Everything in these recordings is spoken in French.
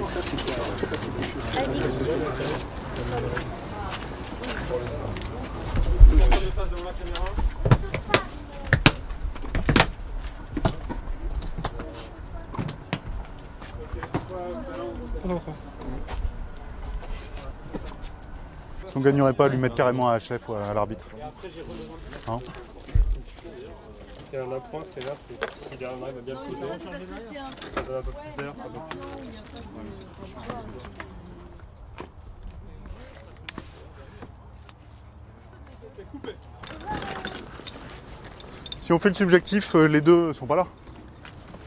ça c'est quoi? Ça c'est quelque chose. Est-ce qu'on gagnerait pas à lui mettre carrément à HF ou à l'arbitre? Hein? La pointe, c'est là, s'il arrive à bien le poser, ça donne un peu plus d'air, ça va plus. Si on fait le subjectif, les deux sont pas là.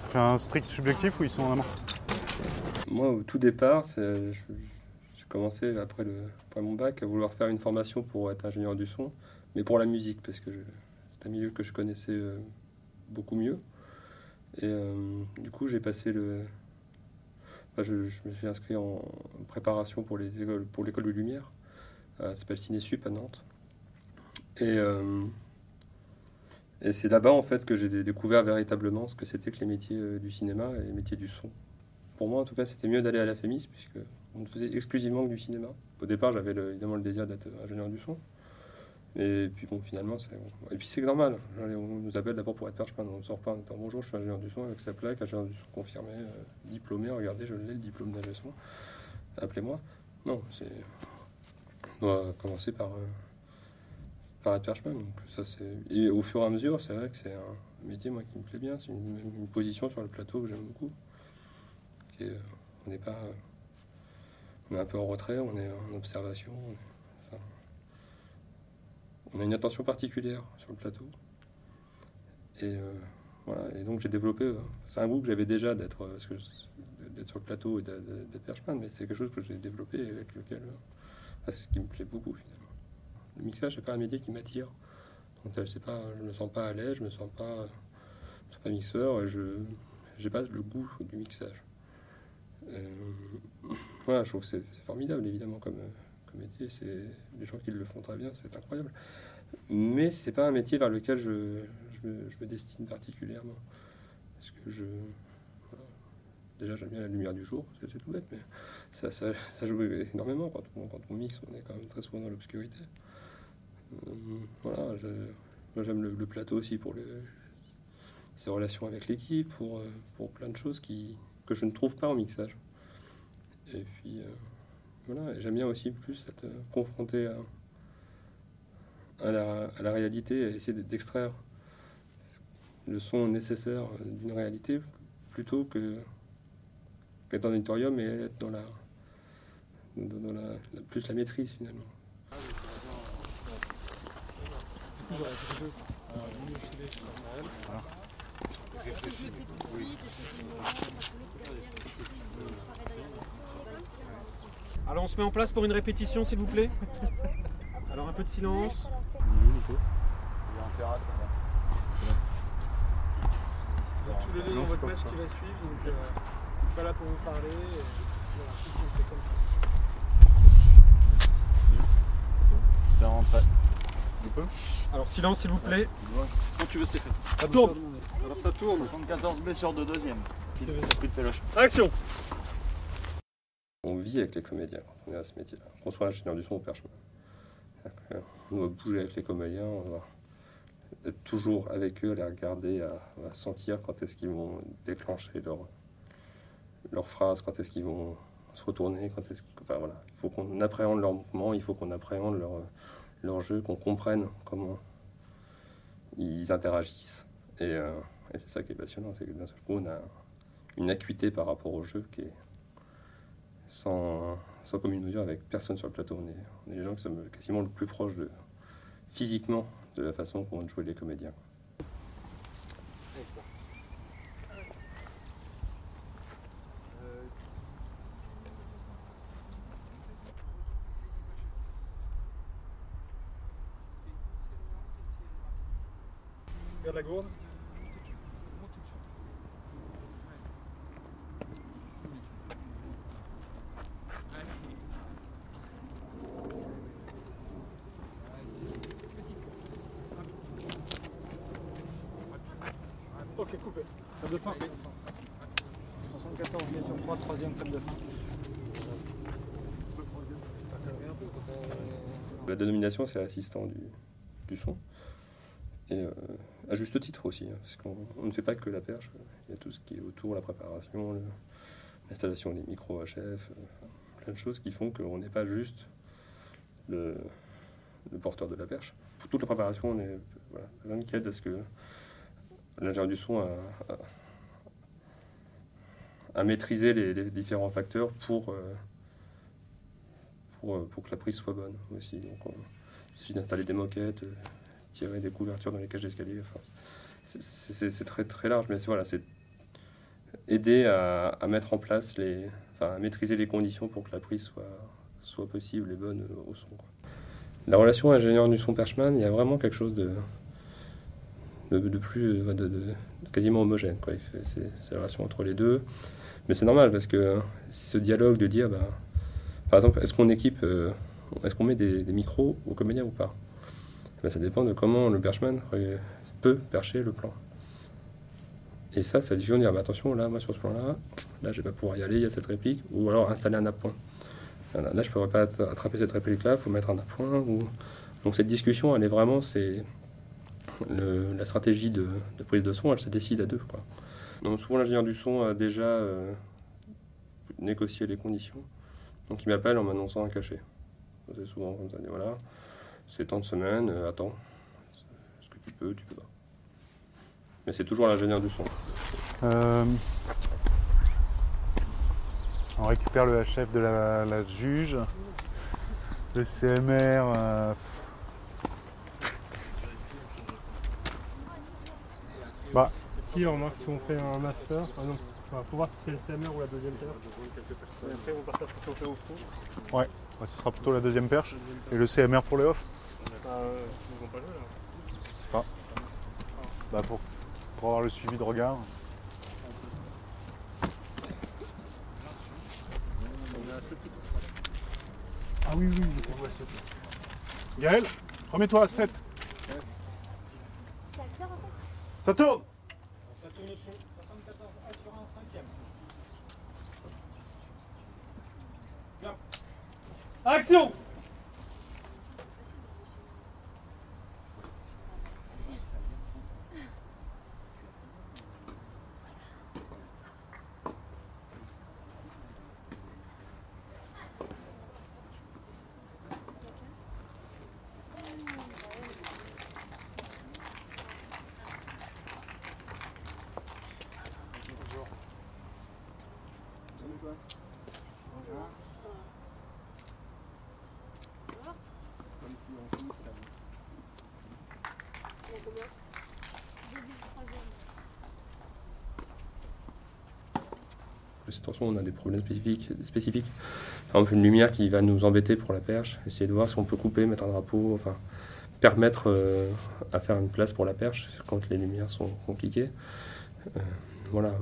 On fait un strict subjectif ou ils sont en amorce? Moi, au tout départ, j'ai commencé après mon bac à vouloir faire une formation pour être ingénieur du son, mais pour la musique, parce que c'est un milieu que je connaissais beaucoup mieux. Et du coup, j'ai passé je me suis inscrit en préparation pour l'école de lumière. Ça s'appelle Cinésup à Nantes. Et c'est là-bas en fait que j'ai découvert véritablement ce que c'était que les métiers du cinéma et les métiers du son. Pour moi, en tout cas, c'était mieux d'aller à la FEMIS puisque on ne faisait exclusivement que du cinéma. Au départ, j'avais évidemment le désir d'être ingénieur du son. Et puis bon, finalement, et puis c'est normal. On nous appelle d'abord pour être perchman. On ne sort pas en disant bonjour, je suis ingénieur du son avec sa plaque, ingénieur du son confirmé, diplômé. Regardez, je l'ai le diplôme d'ingé son. Appelez-moi. Non, on doit commencer par être perchman. Donc ça, et au fur et à mesure, c'est vrai que c'est un métier moi qui me plaît bien. C'est une position sur le plateau que j'aime beaucoup. On est un peu en retrait, on est en observation. On a une attention particulière sur le plateau. Et voilà. Et donc j'ai développé. C'est un goût que j'avais déjà d'être sur le plateau et d'être perchman, mais c'est quelque chose que j'ai développé et avec lequel c'est ce qui me plaît beaucoup finalement. Le mixage, c'est pas un métier qui m'attire. Donc je me sens pas à l'aise, je me sens pas mixeur. J'ai pas le goût du mixage. Voilà, je trouve que c'est formidable évidemment comme métier. C'est les gens qui le font très bien, c'est incroyable. Mais c'est pas un métier vers lequel je me destine particulièrement. Parce que voilà. Déjà j'aime bien la lumière du jour, c'est tout bête, mais ça joue énormément quand on mixe, on est quand même très souvent dans l'obscurité. Voilà, moi j'aime le plateau aussi pour ses relations avec l'équipe, pour plein de choses que je ne trouve pas en mixage. Et puis voilà, et j'aime bien aussi plus être confronté à la réalité, à essayer d'extraire le son nécessaire d'une réalité plutôt qu'être dans l'auditorium et être dans plus la maîtrise finalement. Alors on se met en place pour une répétition s'il vous plaît. Alors un peu de silence. Nico. Il est en terrasse là-bas. Vous êtes tous les deux dans votre match qui va suivre, donc je suis pas là pour vous parler. Voilà, c'est comme ça. C'est rentré. Un peu. Alors silence s'il vous plaît. Quand tu veux Stéphane. Ça tourne. Alors ça tourne. 74 blessures de deuxième. Coup de péloche. Action. On vit avec les comédiens quand on est à ce métier-là, qu'on soit ingénieur du son ou perchman. On doit bouger avec les comédiens, on doit être toujours avec eux, à les regarder, à sentir quand est-ce qu'ils vont déclencher leurs phrases, quand est-ce qu'ils vont se retourner, enfin voilà, il faut qu'on appréhende leurs mouvements, il faut qu'on appréhende leur jeu, qu'on comprenne comment ils interagissent. Et c'est ça qui est passionnant, c'est que d'un seul coup, on a une acuité par rapport au jeu qui est sans commune mesure avec personne sur le plateau. On est les gens qui sommes quasiment le plus proche physiquement de la façon qu'ont joué les comédiens. Vers la gourde. Ok, coupé. Crème de fin. 74 bien sur 3, troisième crème de fin. La dénomination, c'est assistant du son. Et à juste titre aussi, hein, parce qu'on ne fait pas que la perche, il y a tout ce qui est autour, la préparation, l'installation des micros HF, plein de choses qui font qu'on n'est pas juste le porteur de la perche. Pour toute la préparation, on est rien qui aide à ce que l'ingénieur du son à maîtriser les différents facteurs pour que la prise soit bonne aussi. Donc, il s'agit d'installer des moquettes, tirer des couvertures dans les cages d'escalier. Enfin, c'est très très large, mais c'est aider à mettre en place à maîtriser les conditions pour que la prise soit possible et bonne au son, quoi. La relation ingénieur du son Perchman, il y a vraiment quelque chose de plus quasiment homogène, quoi. C'est la relation entre les deux, mais c'est normal parce que ce dialogue de dire, par exemple, est-ce qu'on met des micros aux comédiens ou pas? Ça dépend de comment le perchman peut percher le plan. Et ça va diffuser, dire attention, là, moi sur ce plan-là, je vais pas pouvoir y aller, il y a cette réplique, ou alors installer un appoint. Là, je ne pourrais pas attraper cette réplique-là, il faut mettre un appoint. Donc cette discussion, elle est vraiment, la stratégie de prise de son, elle se décide à deux, quoi. Donc souvent l'ingénieur du son a déjà négocié les conditions. Donc il m'appelle en m'annonçant un cachet. C'est souvent comme ça, voilà, c'est tant de semaines, attends, est-ce que tu peux pas. Mais c'est toujours l'ingénieur du son. On récupère le HF de la juge, le CMR. Si on remarque, si on fait un master, faut voir si c'est le CMR ou la deuxième perche. Et après on partage ce qu'on fait au fond. Ouais, ce sera plutôt la deuxième perche. Et le CMR pour les off. Ils vont pas jouer là. Pour avoir le suivi de regard. Ah oui, mettez-vous à 7. Gaël, remets-toi à 7. Ça tourne. Ça tourne au son. 74 A sur un cinquième. Bien. Action! Attention, on a des problèmes spécifiques. Par exemple, une lumière qui va nous embêter pour la perche, essayer de voir si on peut couper, mettre un drapeau, enfin permettre à faire une place pour la perche quand les lumières sont compliquées. Voilà,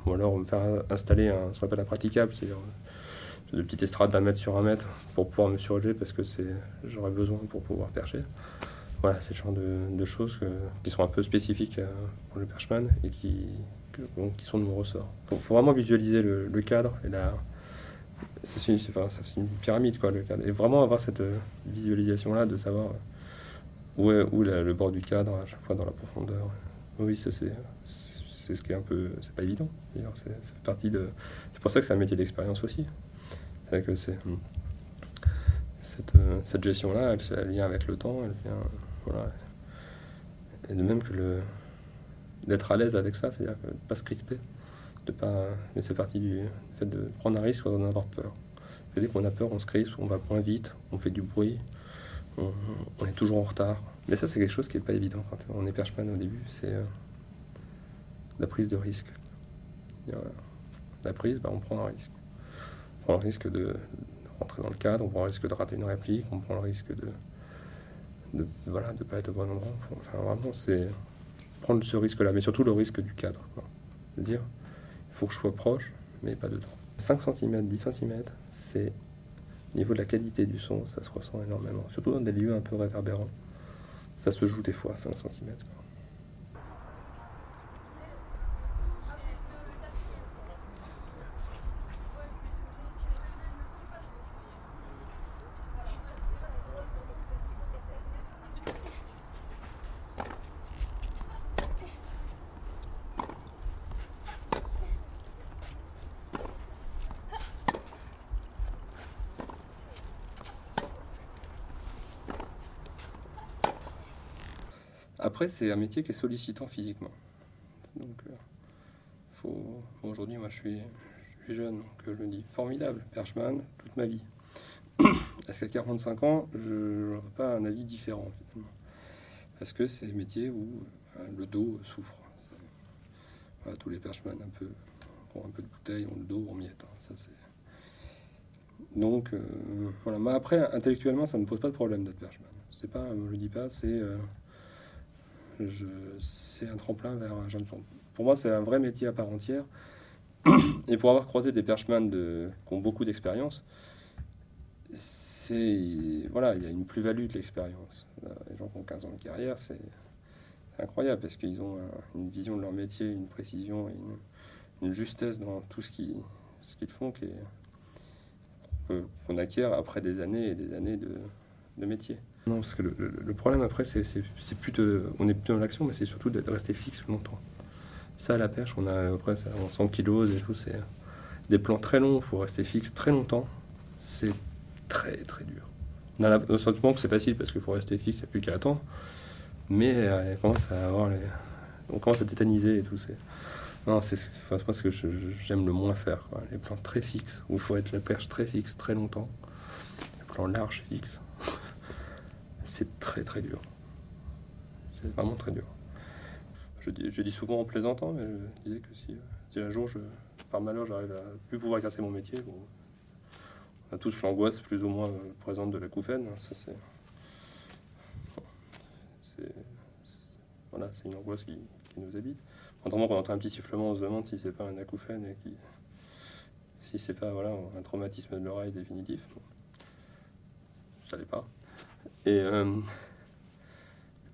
ou alors me faire installer ce qu'on appelle un praticable, c'est-à-dire de petites estrades d'1 mètre sur 1 mètre pour pouvoir me surlever parce que j'aurais besoin pour pouvoir percher. Voilà, c'est le genre de choses qui sont un peu spécifiques pour le perchman et qui sont de mon ressort. Il faut vraiment visualiser le cadre et c'est une pyramide, quoi, le cadre. Et vraiment avoir cette visualisation-là de savoir où est le bord du cadre à chaque fois dans la profondeur. Oui, ça c'est ce qui est un peu, c'est pas évident. C'est pour ça que c'est un métier d'expérience aussi. C'est que cette gestion-là, elle vient avec le temps, elle vient, voilà. Et de même que d'être à l'aise avec ça, c'est-à-dire de ne pas se crisper, mais c'est partie du fait de prendre un risque sans en avoir peur. Dès qu'on a peur, on se crispe, on va moins vite, on fait du bruit, on est toujours en retard. Mais ça, c'est quelque chose qui n'est pas évident quand on est perchman au début, c'est la prise de risque. La prise, on prend un risque. On prend le risque de rentrer dans le cadre, on prend le risque de rater une réplique, on prend le risque de pas être au bon endroit. Enfin, vraiment, c'est prendre ce risque-là, mais surtout le risque du cadre. C'est-à-dire, il faut que je sois proche, mais pas dedans. 5 cm, 10 cm, c'est au niveau de la qualité du son, ça se ressent énormément. Surtout dans des lieux un peu réverbérants. Ça se joue des fois à 5 cm. Après, c'est un métier qui est sollicitant physiquement. Donc, aujourd'hui, moi, je suis jeune, donc je me dis formidable, perchman, toute ma vie. Est-ce qu'à 45 ans, je n'aurai pas un avis différent, finalement? Parce que c'est un métier où le dos souffre. Voilà, tous les perchman qui ont un peu de bouteille ont le dos en miettes. Ça, c'est... Donc, voilà. Mais après, intellectuellement, ça ne me pose pas de problème d'être perchman. C'est pas, je le dis pas, c'est un tremplin vers un jeune son. Pour moi, c'est un vrai métier à part entière. Et pour avoir croisé des perchman qui ont beaucoup d'expérience, voilà, il y a une plus-value de l'expérience. Les gens qui ont 15 ans de carrière, c'est incroyable parce qu'ils ont une vision de leur métier, une précision, une justesse dans tout ce qu'ils font qu'on acquiert après des années et des années de métier. Non, parce que le problème après, c'est plus on est plus dans l'action, mais c'est surtout de rester fixe longtemps. Ça, à la perche, on a après 100 kilos et tout, c'est des plans très longs, il faut rester fixe très longtemps. C'est très très dur. On a le sentiment que c'est facile parce qu'il faut rester fixe, il n'y a plus qu'à attendre. Mais on commence à tétaniser et tout. Non, c'est moi ce que j'aime le moins faire, quoi. Les plans très fixes, où il faut être la perche très fixe, très longtemps. Les plans larges, fixes. C'est très très dur. C'est vraiment très dur. Je dis souvent en plaisantant, mais je disais que si un jour, par malheur, j'arrive à plus pouvoir exercer mon métier, bon, on a tous l'angoisse plus ou moins présente de l'acouphène. Ça, voilà, c'est une angoisse qui nous habite. Pendant qu'on entend un petit sifflement, on se demande si c'est pas un acouphène et si c'est pas un traumatisme de l'oreille définitif. Bon, ça l'est pas. Mais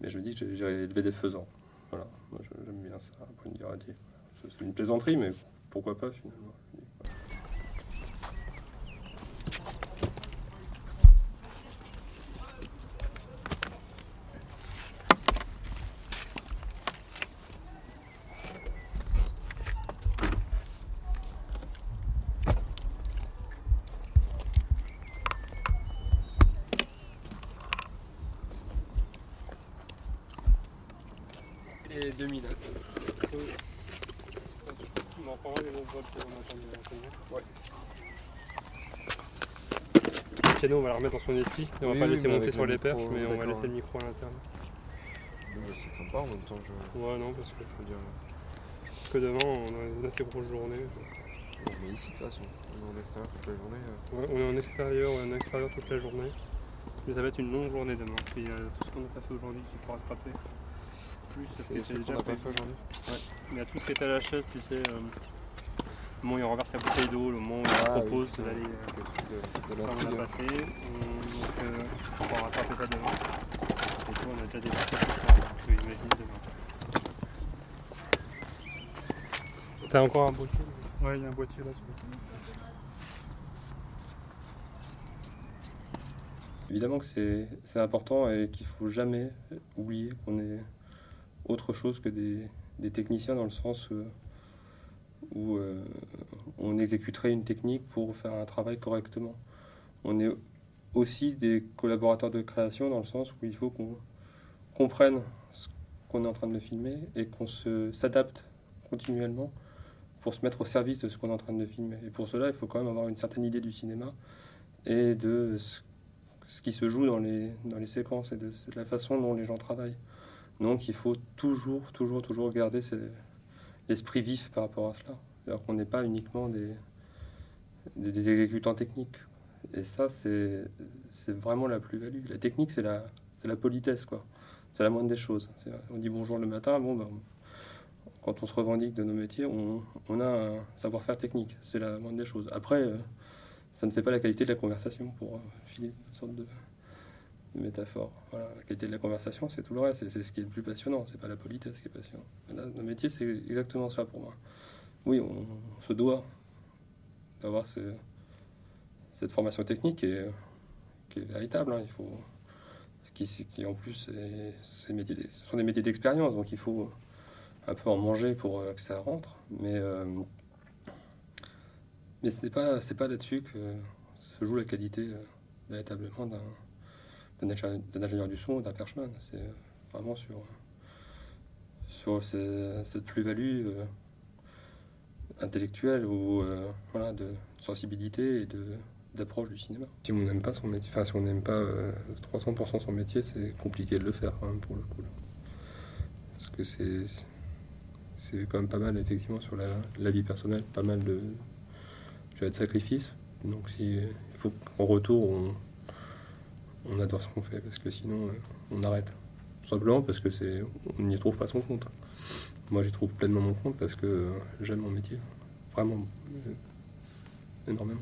je me dis que j'ai élevé des faisans. Voilà, moi j'aime bien ça, après une dire c'est une plaisanterie, mais pourquoi pas finalement. Et 2000. On en prendra les autres vols qu'on a entendu l'enseignement. Ouais. Le piano, on va la remettre dans son épi. Et on va pas laisser monter sur les perches, mais on va laisser le micro à l'intérieur. C'est sympa en même temps. Ouais, non, parce que demain, on a une assez grosse journée. Mais ici, de toute façon, on est en extérieur toute la journée. Ouais, on est en extérieur toute la journée. Mais ça va être une longue journée demain. Puis il y a tout ce qu'on n'a pas fait aujourd'hui qu'il faut rattraper. Plus ce qui était déjà pas fait aujourd'hui. Ouais. Mais il y a tout ce qui est à la chaise, tu sais. Le moment où il renverse la bouteille d'eau, le moment où il propose d'aller. Ça, on l'a pas fait. Donc, on va rattraper ça demain. Et toi, on a déjà des choses à faire. Je vais imaginer demain. T'as encore un boîtier? Ouais, il y a un boîtier là. Évidemment que c'est important et qu'il ne faut jamais oublier qu'on est autre chose que des techniciens dans le sens où on exécuterait une technique pour faire un travail correctement. On est aussi des collaborateurs de création dans le sens où il faut qu'on comprenne ce qu'on est en train de filmer et qu'on s'adapte continuellement pour se mettre au service de ce qu'on est en train de filmer. Et pour cela, il faut quand même avoir une certaine idée du cinéma et de ce qui se joue dans les séquences et de la façon dont les gens travaillent. Donc il faut toujours garder l'esprit vif par rapport à cela. C'est-à-dire qu'on n'est pas uniquement des exécutants techniques. Et ça, c'est vraiment la plus-value. La technique, c'est la politesse, quoi. C'est la moindre des choses. On dit bonjour le matin, quand on se revendique de nos métiers, on a un savoir-faire technique. C'est la moindre des choses. Après, ça ne fait pas la qualité de la conversation, pour filer une sorte de métaphore. Voilà, la qualité de la conversation, c'est tout le reste. C'est ce qui est le plus passionnant. C'est pas la politesse qui est passionnant. Là, nos métiers, c'est exactement ça pour moi. Oui, on se doit d'avoir cette formation technique qui est véritable. Hein. Il faut, qui en plus, ce sont des métiers d'expérience, donc il faut un peu en manger pour que ça rentre. Mais ce n'est pas là-dessus que se joue la qualité véritablement d'un ingénieur du son ou d'un perchman. C'est vraiment sur sur cette plus-value intellectuelle ou voilà, de sensibilité et d'approche du cinéma. Si on n'aime pas son métier, enfin si on n'aime pas 300% son métier, c'est compliqué de le faire quand même pour le coup. Là. Parce que c'est quand même pas mal effectivement sur la vie personnelle, pas mal de sacrifices. Donc il faut qu'en retour on adore ce qu'on fait, parce que sinon on arrête. Tout simplement parce que on n'y trouve pas son compte. Moi j'y trouve pleinement mon compte parce que j'aime mon métier, vraiment énormément.